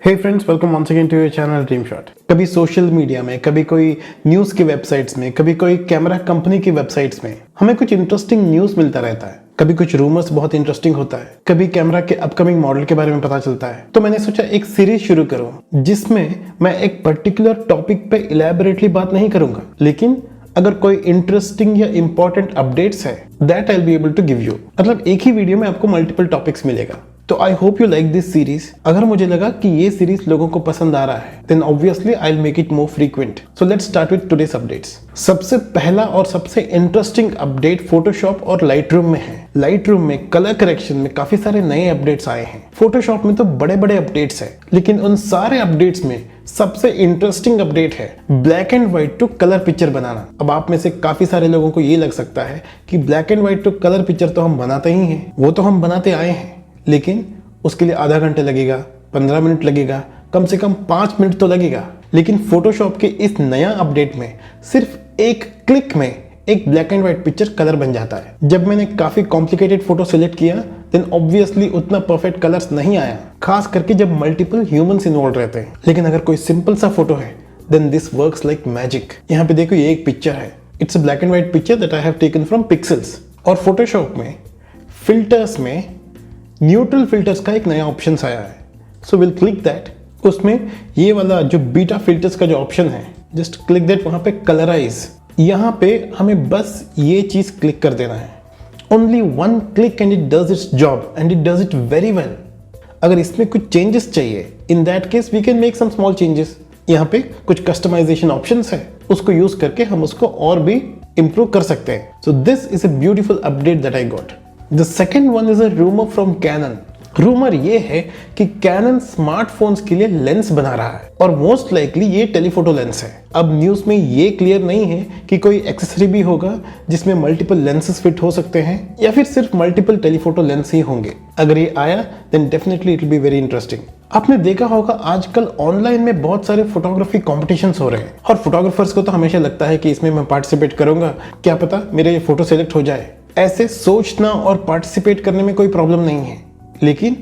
Hey friends, welcome once again to your channel dream shot. कभी social media में, कभी कोई न्यूज़ की वेबसाइट्स में, कभी कोई कैमरा कंपनी की वेबसाइट्स में हमें कुछ इंटरेस्टिंग न्यूज़ मिलता रहता है। कभी कुछ रूमर्स बहुत इंटरेस्टिंग होता है, कभी कैमरा के अपकमिंग मॉडल के बारे में पता चलता है। तो मैंने सोचा एक सीरीज शुरू करूं जिसमें मैं एक पर्टिकुलर टॉपिक पे इलैबोरेटली बात नहीं करूंगा, लेकिन अगर कोई इंटरेस्टिंग या इंपॉर्टेंट अपडेट्स है that I will be able to give you. मतलब एक ही वीडियो में आपको मल्टीपल टॉपिक्स मिलेगा। तो I hope you like this series. अगर मुझे लगा कि ये सीरीज लोगों को पसंद आ रहा है then obviously I will make it more frequent. So let's start with today's updates. सबसे पहला और सबसे इंटरेस्टिंग अपडेट फोटोशॉप और लाइटरूम में है। लाइटरूम में कलर करेक्शन में काफी सारे नए अपडेट्स आए हैं। फोटोशॉप में तो बड़े बड़े अपडेट्स है, लेकिन उन सारे अपडेट्स में सबसे इंटरेस्टिंग अपडेट है black and white to colour picture बनाना। अब आप में से काफी सारे लोगों को ये लग सकता है कि black and white to colour picture तो हम बनाते ही हैं, वो तो हम बनाते आए हैं, लेकिन उसके लिए आधा घंटे लगेगा, 15 मिनट लगेगा, कम से कम 5 मिनट तो लगेगा। लेकिन फोटोशॉप के इस नया अपडेट में सिर्फ एक क्लिक में एक black and white picture colour बन जाता है। जब मैंने काफी कॉम्प्लिकेटेड फोटो सिलेक्ट किया देन ऑब्वियसली उतना परफेक्ट कलर्स नहीं आया, खास करके जब मल्टीपल ह्यूमंस इन्वॉल्व रहते हैं। लेकिन अगर कोई सिंपल सा फोटो है then this works like magic. यहाँ पे देखो, ये एक पिक्चर है, it's a black and white picture that I have taken from Pexels. और फोटोशॉप में फिल्टर्स में न्यूट्रल फिल्टर्स का एक नया ऑप्शन आया है। So will click that. उसमें ये वाला जो बीटा फिल्टर्स का जो ऑप्शन है, जस्ट क्लिक दैट। वहां पे कलराइज, यहाँ पे हमें बस ये चीज क्लिक कर देना है। Only one click and it does its job and it does it very well. अगर इसमें कुछ चेंजेस चाहिए, in that case we can make some small changes. यहाँ पे कुछ कस्टमाइजेशन ऑप्शंस है, उसको यूज करके हम उसको और भी इंप्रूव कर सकते हैं। So this is a beautiful update that I got. The second one is a rumor from Canon. Rumour ये है कि Canon स्मार्टफोन्स के लिए लेंस बना रहा है और मोस्ट लाइकली ये टेलीफोटो लेंस है। अब न्यूज में ये क्लियर नहीं है कि कोई एक्सेसरी भी होगा जिसमें मल्टीपल लेंसेज फिट हो सकते हैं या फिर सिर्फ मल्टीपल टेलीफोटो लेंस ही होंगे। अगर ये आया then definitely it will be very interesting. आपने देखा होगा आजकल ऑनलाइन में बहुत सारे फोटोग्राफी कॉम्पिटिशन्स हो रहे हैं और फोटोग्राफर्स को तो हमेशा लगता है कि इसमें मैं पार्टिसिपेट करूंगा, क्या पता मेरा ये फोटो सेलेक्ट हो जाए। ऐसे सोचना और पार्टिसिपेट करने में कोई प्रॉब्लम नहीं है, लेकिन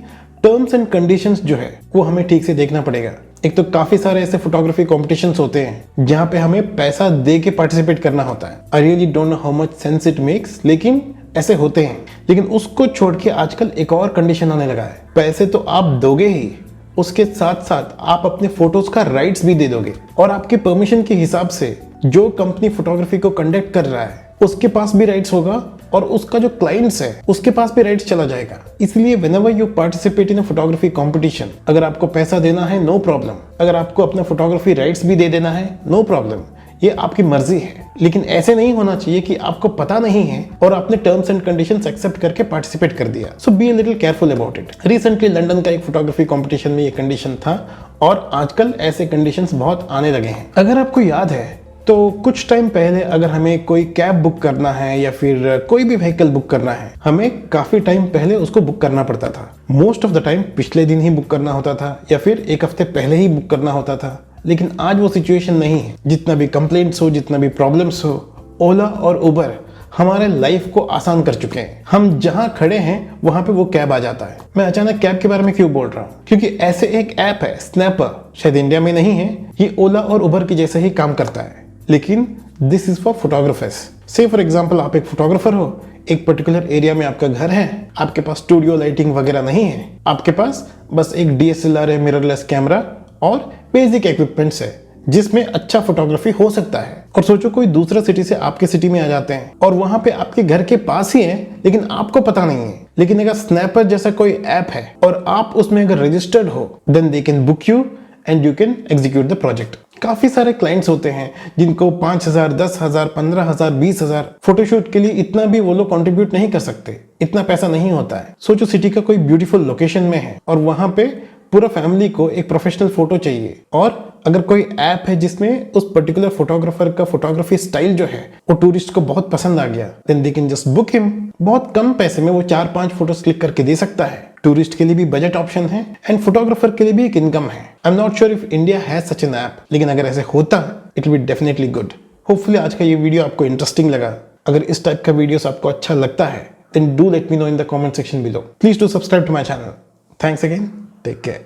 टर्म्स एंड कंडीशंस जो है वो हमें ठीक से देखना पड़ेगा। एक तो काफी सारे ऐसे फोटोग्राफी कॉम्पिटिशन्स होते हैं जहां पे हमें पैसा दे के पार्टिसिपेट करना होता है। I really don't know how much sense it makes, लेकिन ऐसे होते हैं। लेकिन उसको छोड़ के आजकल एक और कंडीशन आने लगा है। पैसे तो आप दोगे ही, उसके साथ साथ आप अपने फोटोज का राइट्स भी दे दोगे और आपके परमिशन के हिसाब से जो कंपनी फोटोग्राफी को कंडक्ट कर रहा है उसके पास भी राइट्स होगा और उसका जो क्लाइंट्स है उसके पास भी राइट्स चला जाएगा। इसलिए whenever you participate in a photography competition, अगर आपको पैसा देना है नो प्रॉब्लम, अगर आपको अपना फोटोग्राफी राइट्स भी दे देना है नो प्रॉब्लम, ये आपकी मर्जी है। लेकिन ऐसे नहीं होना चाहिए कि आपको पता नहीं है और आपने टर्म्स एंड कंडीशंस एक्सेप्ट करके पार्टिसिपेट कर दिया। So be a little careful about it. Recently London का एक फोटोग्राफी कंपटीशन में ये कंडीशन था और आजकल ऐसे कंडीशंस बहुत आने लगे हैं। अगर आपको याद है तो कुछ टाइम पहले अगर हमें कोई कैब बुक करना है या फिर कोई भी व्हीकल बुक करना है, हमें काफी टाइम पहले उसको बुक करना पड़ता था। मोस्ट ऑफ द टाइम पिछले दिन ही बुक करना होता था या फिर एक हफ्ते पहले ही बुक करना होता था। लेकिन आज वो सिचुएशन नहीं है। जितना भी कंप्लेंट्स हो, जितना भी प्रॉब्लम्स हो, ओला और उबर हमारे लाइफ को आसान कर चुके हैं। हम जहां खड़े हैं वहां पे वो कैब आ जाता है। मैं अचानक कैब के बारे में क्यों बोल रहा हूँ? क्योंकि ऐसे एक ऐप है स्नैपर, शायद इंडिया में नहीं है। ये ओला और उबर के जैसे ही काम करता है, लेकिन दिस इज फॉर फोटोग्राफर्स। से फॉर एग्जाम्पल आप एक फोटोग्राफर हो, एक पर्टिकुलर एरिया में आपका घर है, आपके पास स्टूडियो लाइटिंग वगैरह नहीं है, आपके पास बस एक DSLR है, मिररलेस कैमरा और बेसिक इक्विपमेंट्स है जिसमें अच्छा फोटोग्राफी हो सकता है। और सोचो कोई दूसरा सिटी से आपके सिटी में आ जाते हैं और वहां पे आपके घर के पास ही है लेकिन आपको पता नहीं है। लेकिन अगर स्नैपर जैसा कोई ऐप है और आप उसमें अगर रजिस्टर्ड हो then they can book you and you can execute the project. काफी सारे क्लाइंट्स होते हैं जिनको 5,000, 10,000, 15,000, 20,000 फोटोशूट के लिए इतना भी वो लोग कंट्रीब्यूट नहीं कर सकते, इतना पैसा नहीं होता है। सोचो सिटी का कोई ब्यूटीफुल लोकेशन में है और वहां पे पूरा फैमिली को एक प्रोफेशनल फोटो चाहिए और अगर कोई ऐप है जिसमें उस पर्टिकुलर फोटोग्राफर का फोटोग्राफी स्टाइल जो है वो टूरिस्ट को बहुत पसंद आ गया then they can just book him. बहुत कम पैसे में वो 4-5 फोटोज क्लिक करके दे सकता है। टूरिस्ट के लिए भी बजट ऑप्शन है एंड फोटोग्राफर के लिए भी एक इनकम है। I am not sure if India has such an app, लेकिन अगर ऐसे होता it will be definitely good. Hopefully आज का ये वीडियो आपको इंटरेस्टिंग लगा। अगर इस टाइप का वीडियोस आपको अच्छा लगता है then do let me know in the comment section below. Please do subscribe to my channel. Thanks again, take care.